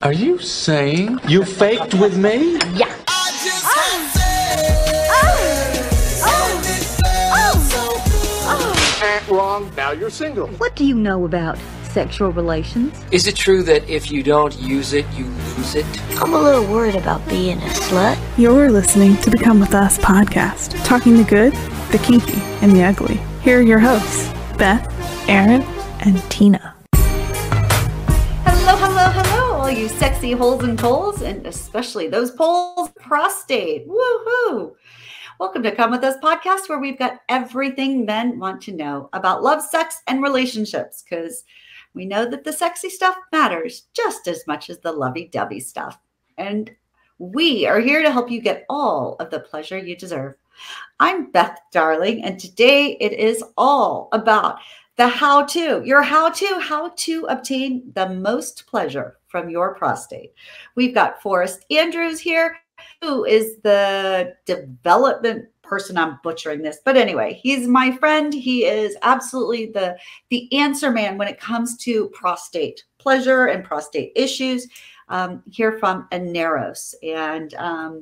Are you saying you faked with me? Yeah. Wrong. Now you're single. What do you know about sexual relations? Is it true that if you don't use it, you lose it? I'm a little worried about being a slut. You're listening to the Come With Us podcast, talking the good, the kinky, and the ugly. Here are your hosts, Beth, Aaron, and Tina. Hello, hello, hello, all you sexy holes and poles, and especially those poles, prostate. Woohoo! Welcome to Come With Us podcast, where we've got everything men want to know about love, sex, and relationships, because we know that the sexy stuff matters just as much as the lovey-dovey stuff. And we are here to help you get all of the pleasure you deserve. I'm Beth, darling, and today it is all about the how-to, how to obtain the most pleasure from your prostate. We've got Forrest Andrews here, who is the development person. I'm butchering this, but anyway, he's my friend. He is absolutely the answer man when it comes to prostate pleasure and prostate issues. Here from Aneros. And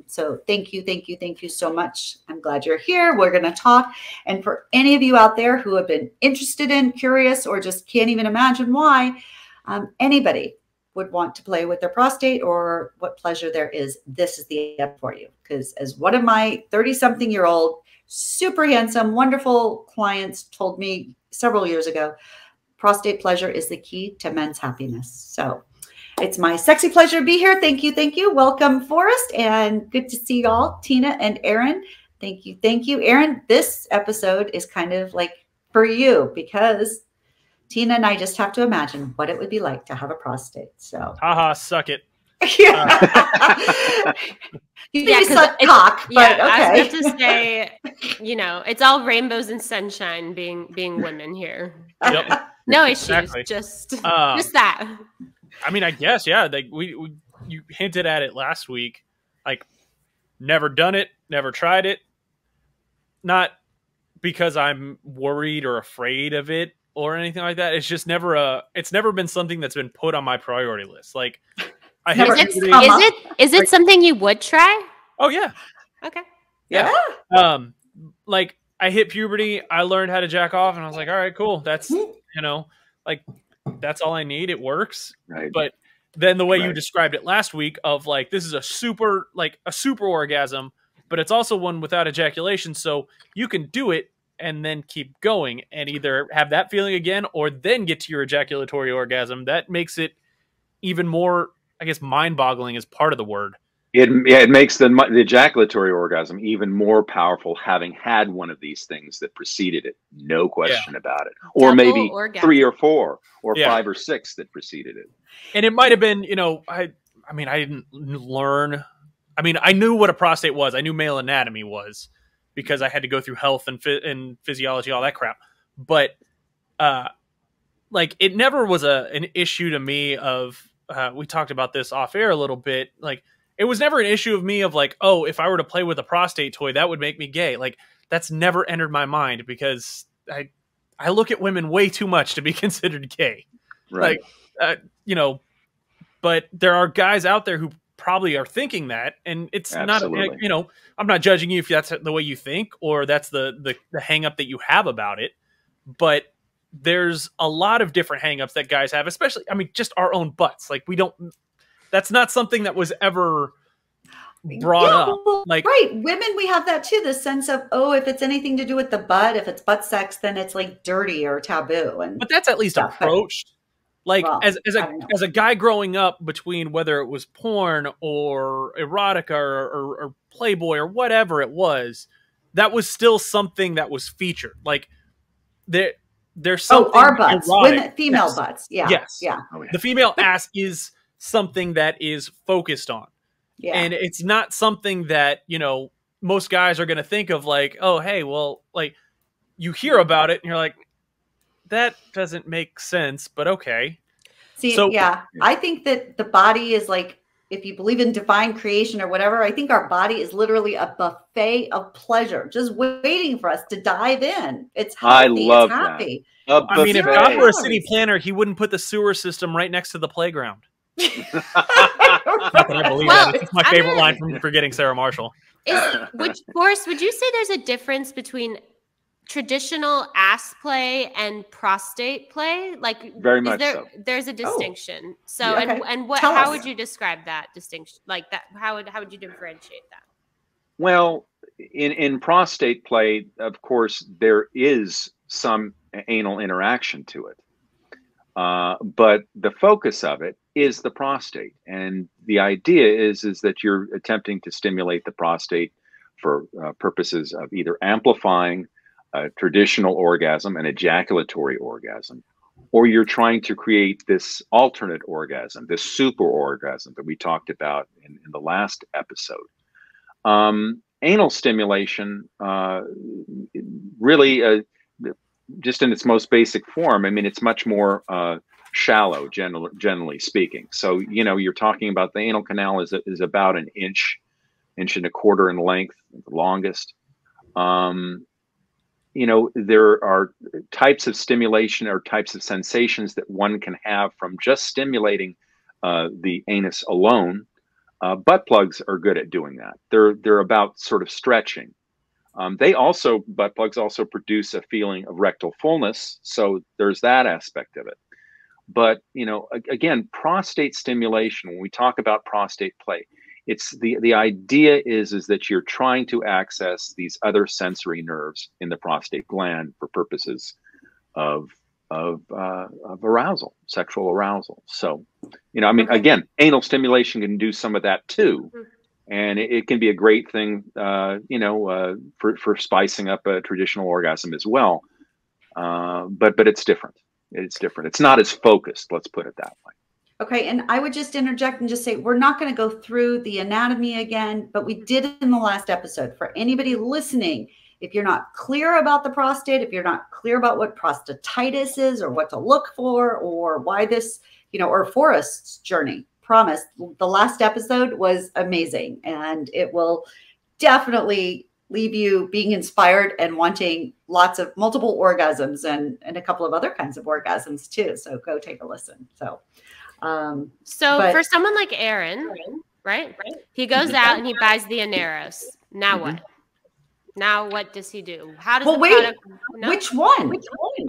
so thank you so much. I'm glad you're here. We're going to talk. And for any of you out there who have been interested in, curious, or just can't even imagine why, anybody would want to play with their prostate or what pleasure there is, this is the app for you. Because as one of my 30-something-year-old, super handsome, wonderful clients told me several years ago, prostate pleasure is the key to men's happiness. So it's my sexy pleasure to be here. Thank you. Welcome, Forrest, and good to see y'all, Tina and Aaron. Thank you. Aaron, this episode is kind of like for you because Tina and I just have to imagine what it would be like to have a prostate. So, haha, suck it. You suck cock, but okay. I was about to say, it's all rainbows and sunshine being women here. Yep. No issues, Exactly. just that. I mean, I guess, yeah. You hinted at it last week. Like, never done it, never tried it. Not because I'm worried or afraid of it or anything like that. It's just it's never been something that's been put on my priority list. Like, Is it something you would try? Oh yeah. Okay. Yeah. Like I hit puberty, I learned how to jack off, and I was like, all right, cool. That's that's all I need. It works. Right. But then the way you described it last week of like, this is a super orgasm, but it's also one without ejaculation. So you can do it and then keep going and either have that feeling again or then get to your ejaculatory orgasm. That makes it even more, I guess, mind-boggling is part of the word. It makes the ejaculatory orgasm even more powerful having had one of these things that preceded it. No question about it. Or Double maybe orgasm. 3 or 4 or 5 or 6 that preceded it. And it might have been, I didn't learn. I mean, I knew what a prostate was. I knew male anatomy was because I had to go through health and physiology, all that crap. But it never was an issue to me of, we talked about this off air a little bit. Like, it was never an issue of me of like, oh, if I were to play with a prostate toy, that would make me gay. Like, that's never entered my mind because I look at women way too much to be considered gay. Right. But there are guys out there who probably are thinking that, and it's Absolutely. not, I'm not judging you if that's the way you think or that's the hang up that you have about it. But there's a lot of different hang-ups that guys have, especially, just our own butts. Like, that's not something that was ever brought up. Like, right. Women, we have that too. The sense of, if it's anything to do with the butt, if it's butt sex, then it's like dirty or taboo. But that's at least approached. Like, as a guy growing up between whether it was porn or erotica or Playboy or whatever it was, that was still something that was featured. Like, there's something our butts, erotic. female butts. Yeah. Yes. Yeah. Oh, yeah. The female ass is something that is focused on. Yeah. And it's not something that, most guys are going to think of like, oh, hey, well, like, you hear about it and you're like, that doesn't make sense, but okay. See, I think that the body is like, if you believe in divine creation or whatever, I think our body is literally a buffet of pleasure, just waiting for us to dive in. It's healthy. I love it's happy. that. If God were a city planner, he wouldn't put the sewer system right next to the playground. I believe that. It's my favorite line from Forgetting Sarah Marshall. Forrest, would you say there's a difference between traditional ass play and prostate play? Like, very much so. There's a distinction. So, Yeah. and what? Tell how us. would you describe that distinction? Like that? How would you differentiate that? Well, in prostate play, of course, there is some anal interaction to it. But the focus of it is the prostate. And the idea is that you're attempting to stimulate the prostate for purposes of either amplifying a traditional orgasm, an ejaculatory orgasm, or you're trying to create this alternate orgasm, this super orgasm that we talked about in the last episode. Anal stimulation, really, just in its most basic form, I mean, it's much more shallow, generally speaking. So, you know, you're talking about the anal canal is about an inch and a quarter in length, the longest. You know, there are types of stimulation or types of sensations that one can have from just stimulating the anus alone. Butt plugs are good at doing that. They're about sort of stretching. Butt plugs also produce a feeling of rectal fullness. So there's that aspect of it. But, you know, again, prostate stimulation, when we talk about prostate play, it's the idea is that you're trying to access these other sensory nerves in the prostate gland for purposes of arousal, sexual arousal. So, you know, I mean, again, anal stimulation can do some of that too. And it can be a great thing, you know, for spicing up a traditional orgasm as well. But it's different. It's different. It's not as focused. Let's put it that way. Okay. And I would just interject and just say, we're not going to go through the anatomy again, but we did it in the last episode. For anybody listening, if you're not clear about the prostate, if you're not clear about what prostatitis is or what to look for or why this, you know, or Forrest's journey, promise, the last episode was amazing. And it will definitely leave you being inspired and wanting multiple orgasms and a couple of other kinds of orgasms too. So go take a listen. So for someone like Aaron, right? He goes out and he buys the Aneros. Now what? Now what does he do? How does which one?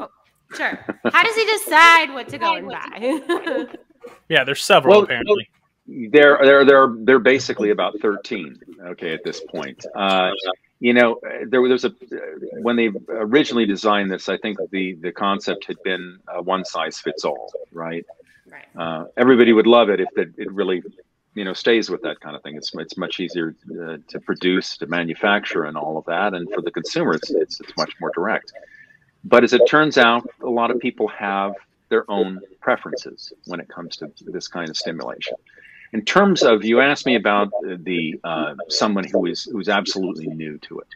Oh, sure. How does he decide what to go and buy? Yeah, there's several apparently. They're basically about 13. Okay, at this point, you know, there was when they originally designed this, I think the concept had been one size fits all, right? Right. Everybody would love it if it really, you know, stays with that kind of thing. It's much easier to produce, to manufacture, and all of that, and for the consumer, it's much more direct. But as it turns out, a lot of people have their own preferences when it comes to this kind of stimulation. In terms of, you asked me about someone who's absolutely new to it.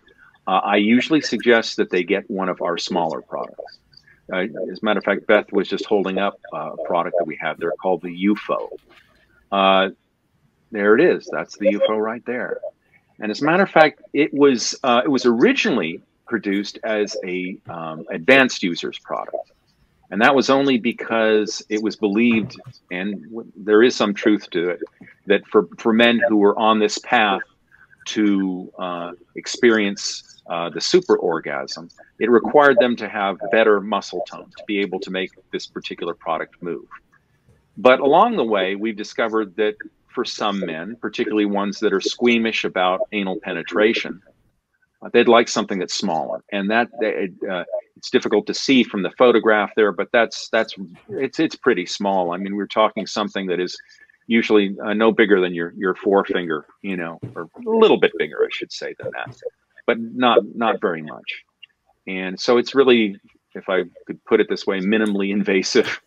I usually suggest that they get one of our smaller products. As a matter of fact, Beth was just holding up a product that we have there called the UFO. There it is. That's the UFO right there. And as a matter of fact, it was originally produced as a advanced users product. And that was only because it was believed, and there is some truth to it, that for men who were on this path to experience the super orgasm, it required them to have better muscle tone to be able to make this particular product move. But along the way, we've discovered that for some men, particularly ones that are squeamish about anal penetration, they'd like something that's smaller, and it's difficult to see from the photograph there, but it's pretty small. I mean, we're talking something that is usually no bigger than your forefinger, you know, or a little bit bigger, I should say, than that, but not very much. And so it's really, if I could put it this way, minimally invasive.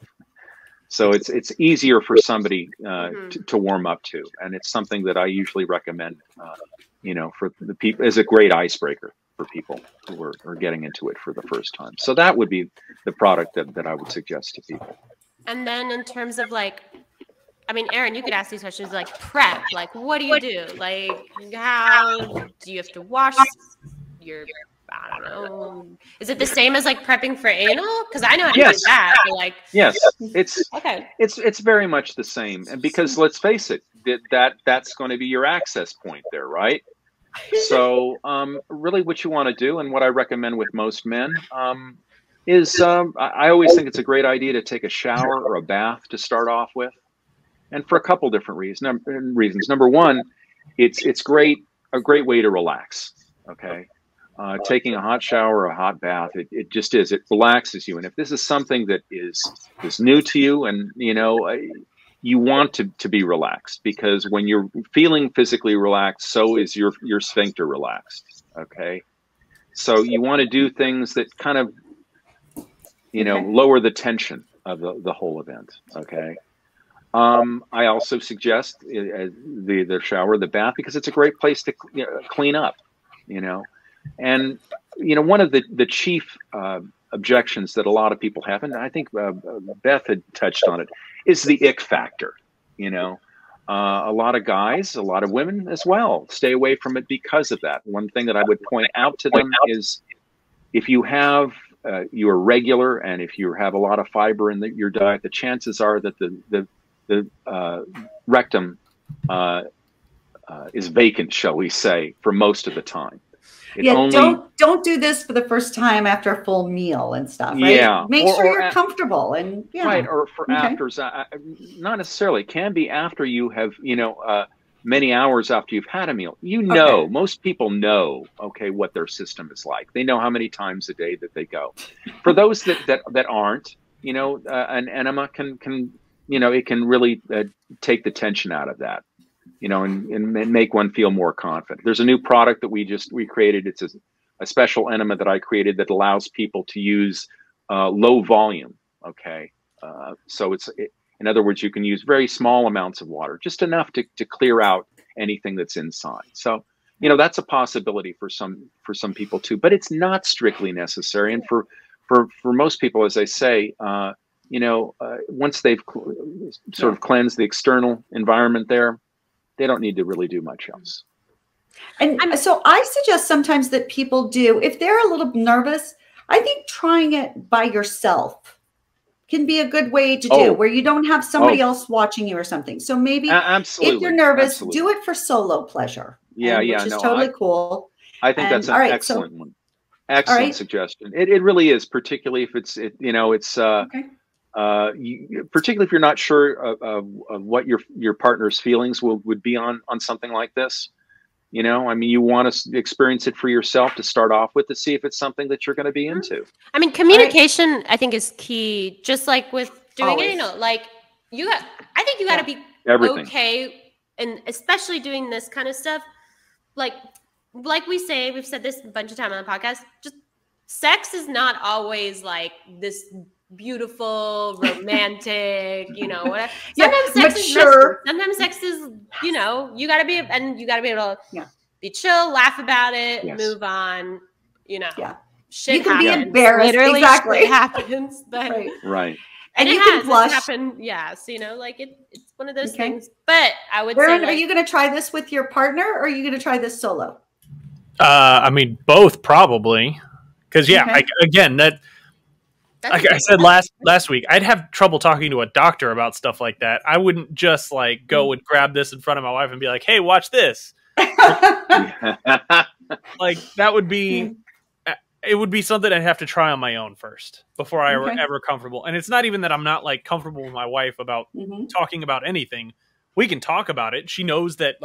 So it's easier for somebody to warm up to, and it's something that I usually recommend, you know, for the people as a great icebreaker for people who are getting into it for the first time. So that would be the product that I would suggest to people. And then in terms of like, I mean, Aaron, you could ask these questions like prep, like what do you do? Like how do you have to wash your, I don't know. Is it the same as like prepping for anal? Because I know how to do that. But like, yes, it's very much the same. And because let's face it, that's going to be your access point there, right? So really what you want to do, and what I recommend with most men, is I always think it's a great idea to take a shower or a bath to start off with, and for a couple different reasons. Number one, it's a great way to relax. Okay, taking a hot shower or a hot bath, it just is. It relaxes you, and if this is something that is new to you, and you want to be relaxed, because when you're feeling physically relaxed, so is your sphincter relaxed. Okay, so you want to do things that kind of lower the tension of the whole event. Okay. I also suggest the shower, the bath, because it's a great place to clean up, and one of the chief objections that a lot of people have, and I think Beth had touched on it, is the ick factor. A lot of guys, a lot of women as well, stay away from it because of that. One thing that I would point out to them is, if you have you're regular, and if you have a lot of fiber in your diet, the chances are that the rectum is vacant, shall we say, for most of the time. Don't do this for the first time after a full meal and stuff, right? Yeah. Make sure you're comfortable, and right, or for afters. Not necessarily. It can be after you have, many hours after you've had a meal. Most people know, what their system is like. They know how many times a day that they go. For those that aren't, an enema can it can really take the tension out of that, and make one feel more confident. There's a new product that we created. It's a special enema that I created that allows people to use low volume. Okay. So in other words, you can use very small amounts of water, just enough to clear out anything that's inside. So, that's a possibility for some people too, but it's not strictly necessary. And for most people, as I say, once they've sort of cleansed the external environment there, they don't need to really do much else. And so I suggest sometimes that people do, if they're a little nervous, I think trying it by yourself can be a good way to do, where you don't have somebody else watching you or something. So maybe if you're nervous, do it for solo pleasure. Which is totally cool. I think that's an excellent one. Excellent suggestion. It really is, particularly if particularly if you're not sure of what your partner's feelings would be on something like this. You want to experience it for yourself to start off with, to see if it's something that you're going to be into. I mean, communication, I think, is key. Just like with doing anal, I think you got to be okay, and especially doing this kind of stuff. Like we've said this a bunch of times on the podcast. Just sex is not always like this beautiful, romantic, whatever. Sometimes sex is messy. Sometimes sex is, you gotta be able to be chill, laugh about it, move on, shit you can happens. Be embarrassed. Literally shit happens, but right. And you can blush. It's one of those things. But I would say, are you going to try this with your partner, or are you going to try this solo? I mean, both probably, because like I said last week, I'd have trouble talking to a doctor about stuff like that. I wouldn't just go and grab this in front of my wife and be like, "Hey, watch this." That would be. It would be something I'd have to try on my own first before I were ever comfortable. And it's not even that I'm not comfortable with my wife about talking about anything. We can talk about it. She knows that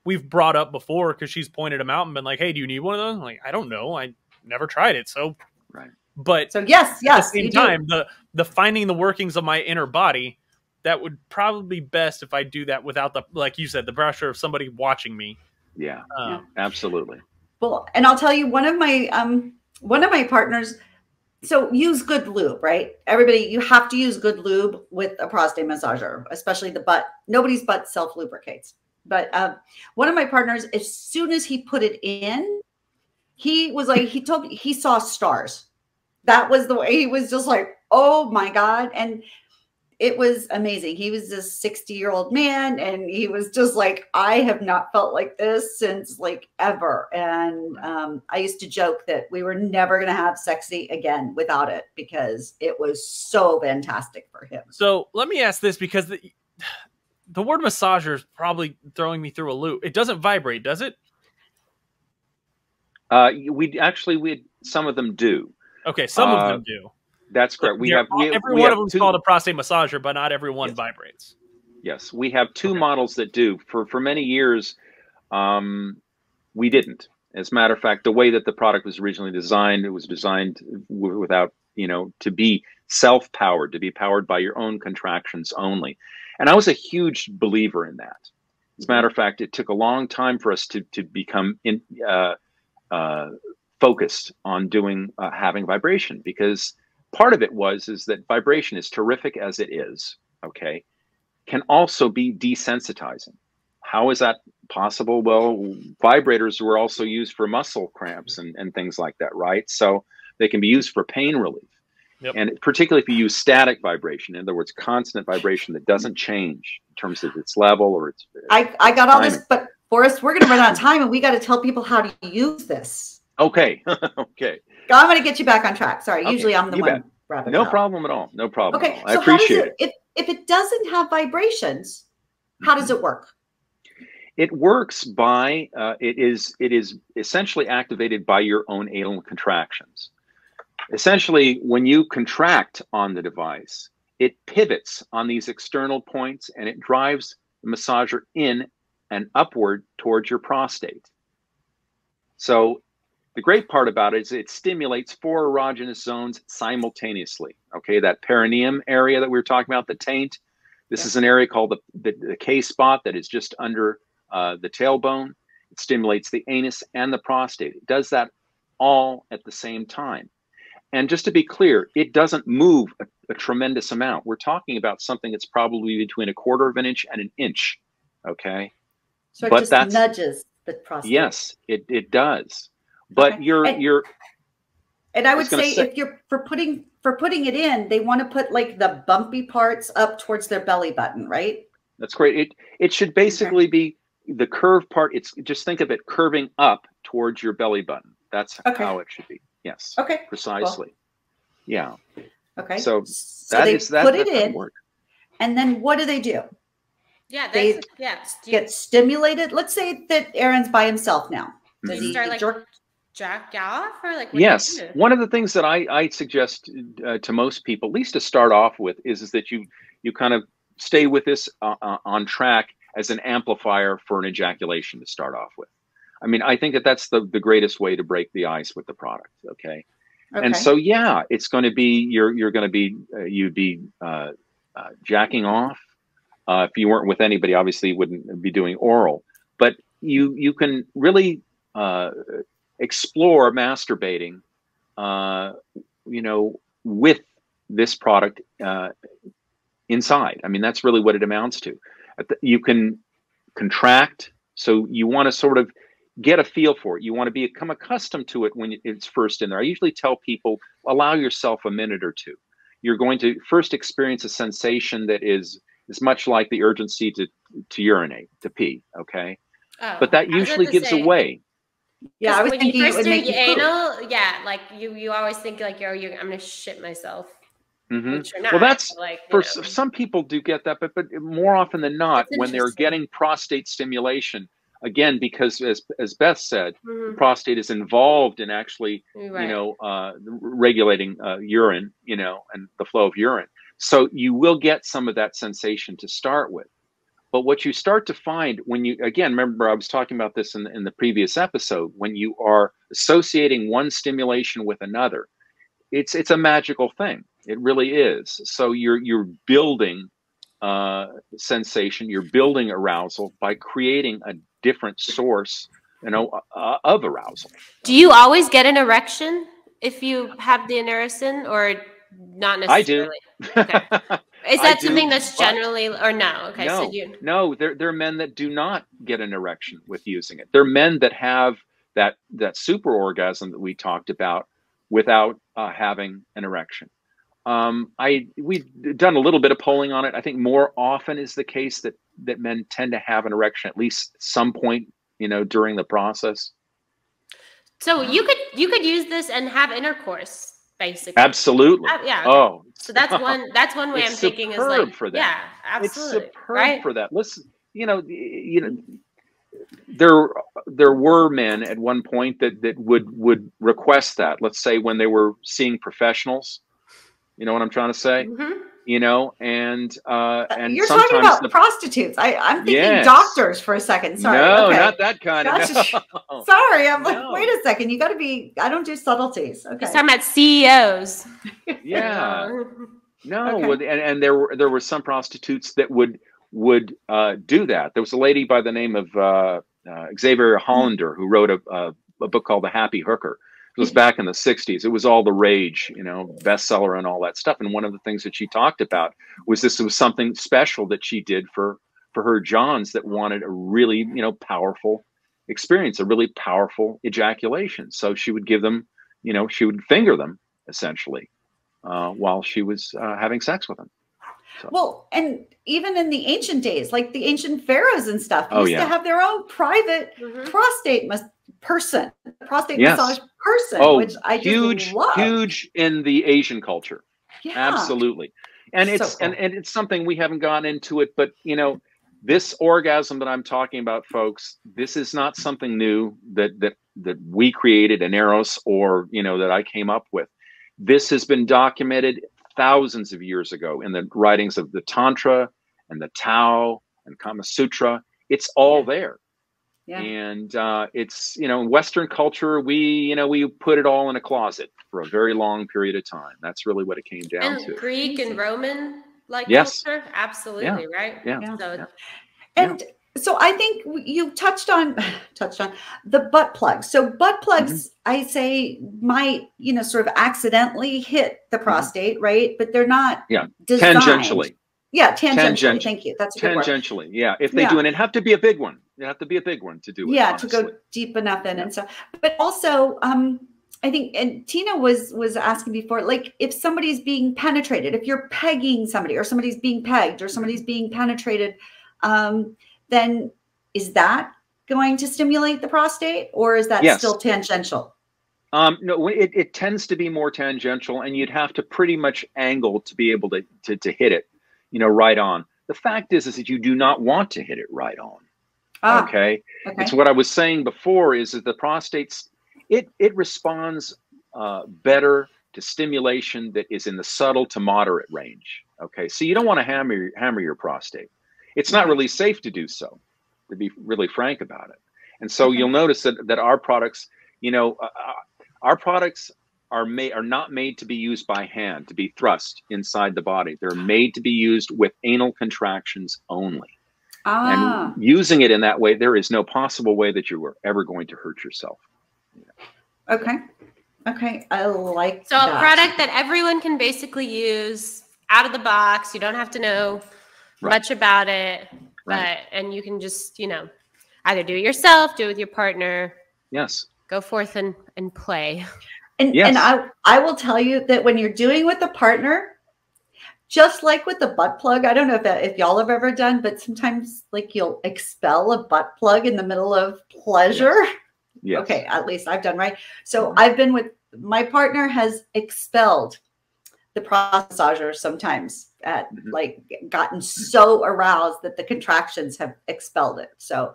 we've brought up before, because she's pointed them out and been like, "Hey, do you need one of those?" I'm like, I don't know. I never tried it. So, right. But so yes, at the same time, the finding the workings of my inner body, that would probably be best if I do that without like you said, the pressure of somebody watching me. Yeah, absolutely. Well, and I'll tell you, one of my partners, so use good lube, right? Everybody, you have to use good lube with a prostate massager, especially the butt. Nobody's butt self-lubricates. But one of my partners, as soon as he put it in, he was like, he told me he saw stars. That was the way. He was just like, oh my God. And it was amazing. He was this 60-year-old man, and he was just like, I have not felt like this since ever. And I used to joke that we were never going to have sexy again without it, because it was so fantastic for him. So let me ask this, because the word massager is probably throwing me through a loop. It doesn't vibrate, does it? We some of them do. Okay, some of them do. That's correct. Every one of them is called a prostate massager, but not every one vibrates. Yes, we have two models that do. For many years, we didn't. As a matter of fact, the way that the product was originally designed, it was designed without, to be self-powered, to be powered by your own contractions only. And I was a huge believer in that. As a matter of fact, it took a long time for us to become focused on having vibration, because part of it is that vibration, is terrific as it is, okay, can also be desensitizing. How is that possible? Well, vibrators were also used for muscle cramps and things like that, right? So they can be used for pain relief. Yep. And particularly if you use static vibration, in other words, constant vibration that doesn't change in terms of its level or its I got all this, but Forrest, we're going to run out of time and we got to tell people how to use this. Okay. Okay. I'm going to get you back on track. Sorry. Okay. Usually I'm the one. No problem at all. No problem. Okay. At all. I appreciate it. If it doesn't have vibrations, how does it work? It works by, it is essentially activated by your own anal contractions. Essentially, when you contract on the device, it pivots on these external points and it drives the massager in and upward towards your prostate. So the great part about it is it stimulates 4 erogenous zones simultaneously. Okay, that perineum area that we were talking about, the taint. This is an area called the K spot that is just under the tailbone. It stimulates the anus and the prostate. It does that all at the same time. And just to be clear, it doesn't move a tremendous amount. We're talking about something that's probably between 1/4 of an inch and an inch. Okay. So it just nudges the prostate. Yes, it does. But and I would say if you're for putting it in, they want to put like the bumpy parts up towards their belly button, right? That's great. It should basically be the curved part. It's just think of it curving up towards your belly button. That's how it should be. Yes. Okay. Precisely. Cool. Yeah. Okay. So they put it in, and then what do? Yeah, they get stimulated. Let's say that Aaron's by himself now. Does he start like jack off or like? Yes. One of the things that I suggest to most people, at least to start off with, is that you kind of stay with this on track as an amplifier for an ejaculation to start off with. I mean, I think that's the greatest way to break the ice with the product. Okay. And so, yeah, it's going to be, you'd be jacking off. If you weren't with anybody, obviously you wouldn't be doing oral, but you can really explore masturbating, with this product inside. I mean, that's really what it amounts to. You can contract. So you want to sort of get a feel for it. You want to become accustomed to it when it's first in there. I usually tell people, allow yourself a minute or two. You're going to first experience a sensation that is much like the urgency to urinate, to pee, okay? Oh, but that usually gives away. Yeah, I was thinking you first do anal, like you always think like, I'm going to shit myself. Mm-hmm. Well, that's some people do get that, but more often than not, when they're getting prostate stimulation, again, because as Beth said, the prostate is involved in actually, regulating urine, and the flow of urine. So you will get some of that sensation to start with. But what you start to find when you, again, remember I was talking about this in the previous episode, when you are associating one stimulation with another, it's a magical thing. It really is. So you're building sensation, you're building arousal by creating a different source, of arousal. Do you always get an erection if you have the Aneros, or not necessarily? I do. Okay. Is that something that's generally, or no? Okay, no, there are men that do not get an erection with using it. There are men that have that super orgasm that we talked about without having an erection. We've done a little bit of polling on it. I think more often is the case that men tend to have an erection at least some point, during the process. So you could use this and have intercourse basically. Absolutely. Yeah. Oh, so that's one. That's one way I'm thinking is like, for that. yeah, absolutely. It's superb right? for that. Listen, there were men at one point that would request that. Let's say when they were seeing professionals. You know what I'm trying to say? Mm-hmm. And you're sometimes talking about prostitutes. I'm thinking Yes. doctors for a second. Sorry. No, okay. not that kind of. No. Sorry, I'm No. like, wait a second. You got to be. I don't do subtleties. Okay. He's talking about CEOs. Yeah. No. Okay. And there were some prostitutes that would do that. There was a lady by the name of Xavier Hollander who wrote a book called The Happy Hooker. It was back in the 60s. It was all the rage, bestseller and all that stuff. And one of the things that she talked about was this was something special that she did for her Johns that wanted a really, powerful experience, a really powerful ejaculation. So she would give them, she would finger them essentially while she was having sex with them. So. Well, and even in the ancient days, like the ancient pharaohs and stuff, used to have their own private prostate massage person, which I just love. Huge in the Asian culture. Yeah. Absolutely. And So it's cool. and it's something we haven't gone into it, but this orgasm that I'm talking about, folks, this is not something new that we created Aneros or that I came up with. This has been documented thousands of years ago in the writings of the Tantra and the Tao and Kama Sutra. It's all there. Yeah. And it's, in Western culture, we put it all in a closet for a very long period of time. That's really what it came down to. Greek and Roman culture, absolutely, right? Yeah. So I think you touched on the butt plugs. So butt plugs, I say, might sort of accidentally hit the prostate, right? But they're not designed. Tangentially. Yeah, tangentially. Thank you. That's a good word. Tangentially. Yeah. If they do, and it'd have to be a big one. It'd have to be a big one to do it. Yeah, honestly. to go deep enough in and stuff. But also, I think, and Tina was asking before, like if somebody's being penetrated, if you're pegging somebody or somebody's being pegged or somebody's being penetrated, then is that going to stimulate the prostate or is that still tangential? No, it tends to be more tangential and you'd have to pretty much angle to be able to hit it, right on. The fact is that you do not want to hit it right on. Okay. It's what I was saying before is that the prostate's, it responds better to stimulation that is in the subtle to moderate range. Okay. So you don't want to hammer your prostate. It's not really safe to do so, to be really frank about it. And so you'll notice that our products, our products are not made to be used by hand, to be thrust inside the body. They're made to be used with anal contractions only. And using it in that way, there is no possible way that you are ever going to hurt yourself. Okay. I like that. So a product that everyone can basically use out of the box. You don't have to know much about it, and you can just, either do it yourself, do it with your partner. Yes. Go forth and play. And I will tell you that when you're doing with a partner, just like with the butt plug, I don't know if y'all have ever done, but sometimes like you'll expel a butt plug in the middle of pleasure. Yes. Okay, at least I've done, right? So I've been with, my partner has expelled the massager sometimes at like gotten so aroused that the contractions have expelled it. So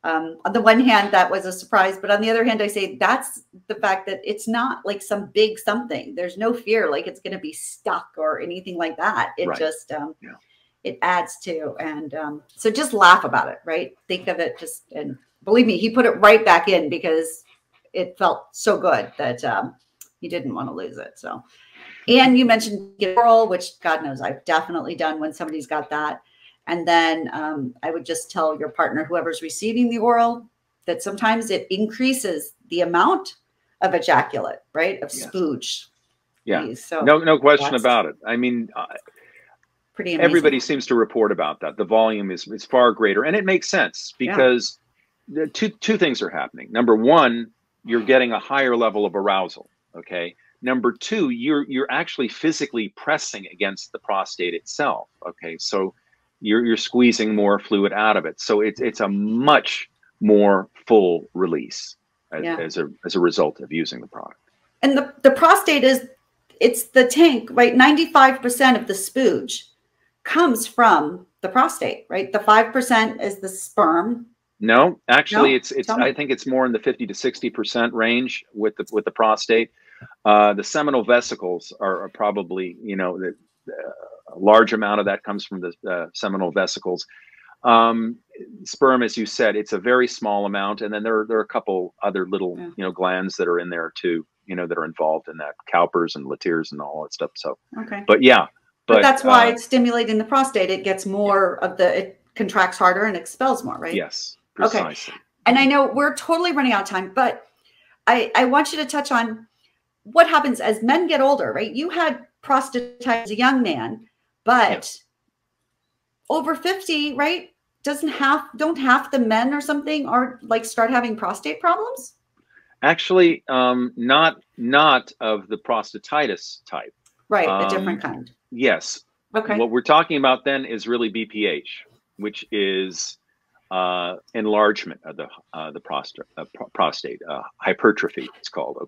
on the one hand, that was a surprise, but on the other hand, I say that's the fact that it's not like some big something. There's no fear like it's going to be stuck or anything like that. It just it adds to, and so just laugh about it, right? Think of it and believe me, he put it right back in because it felt so good that he didn't want to lose it. So. And you mentioned oral, which God knows I've definitely done when somebody's got that. And then I would just tell your partner, whoever's receiving the oral, that sometimes it increases the amount of ejaculate, right? Of spooge. Yeah. So no question about it. I mean, pretty amazing. Everybody seems to report about that. The volume is far greater. And it makes sense because two things are happening. Number one, you're getting a higher level of arousal. Okay. Number two, you're actually physically pressing against the prostate itself. Okay, so you're squeezing more fluid out of it. So it's a much more full release as a result of using the product. And the prostate is it's the tank, right? 95% of the spooge comes from the prostate, right? The 5% is the sperm. No, actually, No? it's Tell me. I think it's more in the 50 to 60% range with the prostate. The seminal vesicles are probably, a large amount of that comes from the seminal vesicles. Sperm, as you said, it's a very small amount, and then there are a couple other little glands that are in there too, that are involved in that, Cowper's and Latier's and all that stuff. So, Okay. but yeah, but that's why it's stimulating the prostate. It gets more of it contracts harder and expels more, right? Yes, precisely. Okay. And I know we're totally running out of time, but I want you to touch on what happens as men get older, right? You had prostatitis as a young man, but over 50, right? Don't half the men or something or like start having prostate problems? Actually, not of the prostatitis type. Right, a different kind. Yes. Okay. What we're talking about then is really BPH, which is enlargement of the prostate, hypertrophy, it's called, or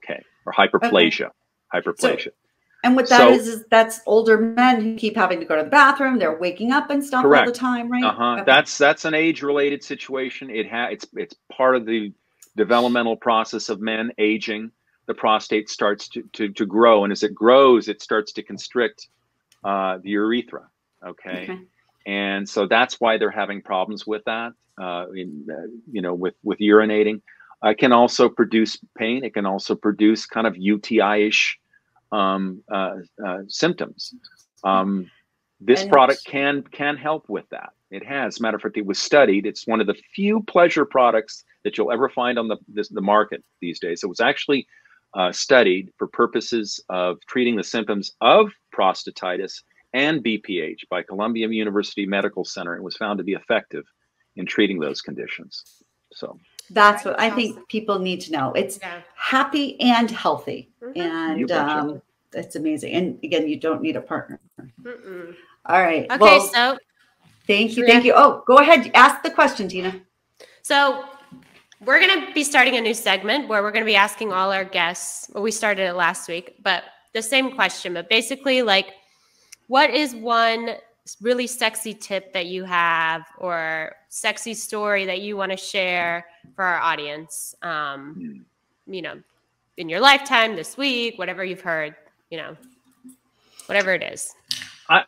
hyperplasia. Hyperplasia. And what that is that's older men who keep having to go to the bathroom. They're waking up and stuff all the time, right? Okay. That's an age-related situation. It's part of the developmental process of men aging. The prostate starts to grow, and as it grows, it starts to constrict the urethra. Okay. And so that's why they're having problems with that. With urinating. It can also produce pain. It can also produce kind of UTI-ish symptoms. This product can help with that. It has. Matter of fact, it was studied. It's one of the few pleasure products that you'll ever find on the market these days. It was actually studied for purposes of treating the symptoms of prostatitis and BPH by Columbia University Medical Center. It was found to be effective in treating those conditions. So that's what I think people need to know. It's happy and healthy, and it's amazing. And again, you don't need a partner. All right. Okay, well, so thank you. Oh, go ahead. Ask the question, Tina. So we're going to be starting a new segment where we're going to be asking all our guests. Well, we started it last week, but the same question. But basically, like, what is one really sexy tip that you have or sexy story that you want to share for our audience, in your lifetime, this week, whatever you've heard, whatever it is.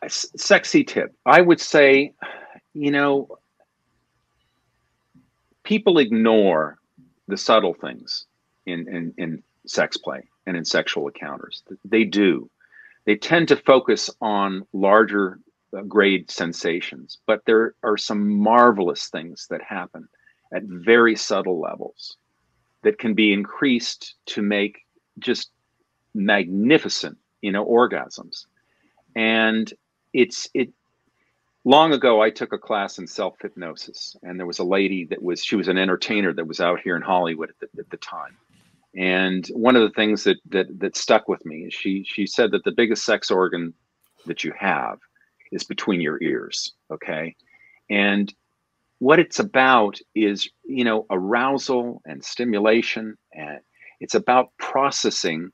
Sexy tip. I would say, people ignore the subtle things in sex play and in sexual encounters. They do. They tend to focus on larger grade sensations, but there are some marvelous things that happen at very subtle levels that can be increased to make just magnificent, orgasms. And long ago, I took a class in self-hypnosis, and there was a lady she was an entertainer that was out here in Hollywood at the time. And one of the things that stuck with me is she said that the biggest sex organ that you have is between your ears. Okay. And what it's about is, arousal and stimulation, and it's about processing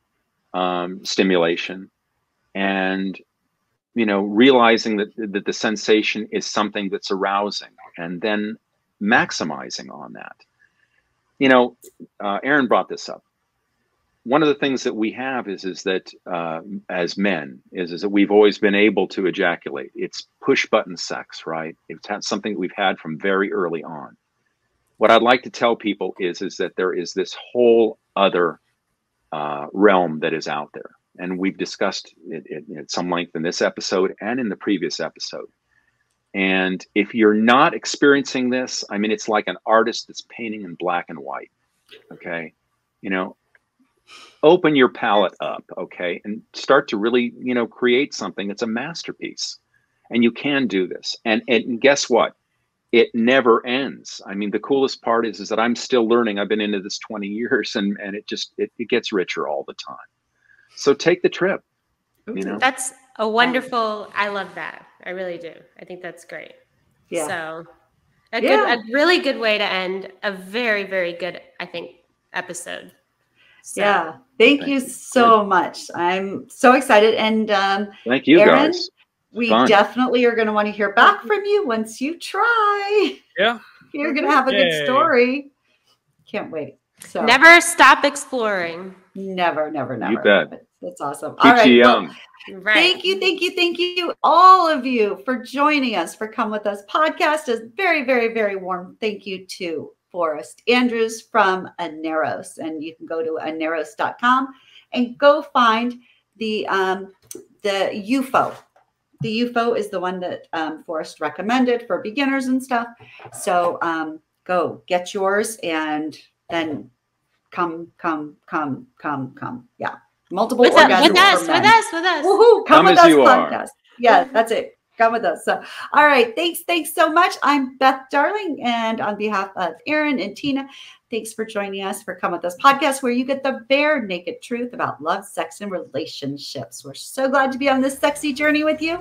stimulation and, realizing that the sensation is something that's arousing and then maximizing on that. Aaron brought this up. One of the things that we have is that as men is that we've always been able to ejaculate. It's push button sex, right? It's something that we've had from very early on. What I'd like to tell people is that there is this whole other realm that is out there. And we've discussed it at some length in this episode and in the previous episode. And if you're not experiencing this, I mean, it's like an artist that's painting in black and white. Okay. Open your palette up. Okay. And start to really, create something that's a masterpiece. And you can do this. And guess what? It never ends. I mean, the coolest part is that I'm still learning. I've been into this 20 years and it gets richer all the time. So take the trip. That's a wonderful, I love that. I really do. I think that's great. Yeah. So a really good way to end a very, very good, I think, episode. So. Yeah. Thank you so much. I'm so excited. And thank you, Aaron, guys. we Fun. definitely are going to want to hear back from you once you try. Yeah. You're going to have a good story. Can't wait. So Never stop exploring. Never. You bet. That's awesome. Keeps All right. you young. Right. Thank you, all of you, for joining us for Come With Us podcast. A very, very, very warm thank you to Forrest Andrews from Aneros. And you can go to aneros.com and go find the UFO. The UFO is the one that Forrest recommended for beginners and stuff. So go get yours and then come. Yeah. Multiple with orgasms. With us. Woohoo! Come with as us you are. podcast. Yeah, that's it. Come with us. So, all right. Thanks so much. I'm Beth Darling, and on behalf of Aaron and Tina, thanks for joining us for Come With Us podcast, where you get the bare naked truth about love, sex, and relationships. We're so glad to be on this sexy journey with you,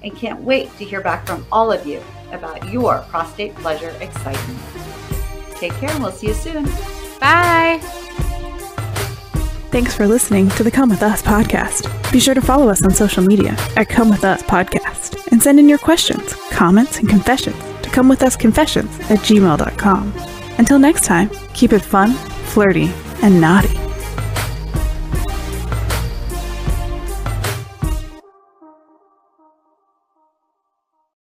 and can't wait to hear back from all of you about your prostate pleasure excitement. Take care, and we'll see you soon. Bye. Thanks for listening to the Come With Us podcast. Be sure to follow us on social media at Come With Us Podcast and send in your questions, comments, and confessions to comewithusconfessions@gmail.com. Until next time, keep it fun, flirty, and naughty.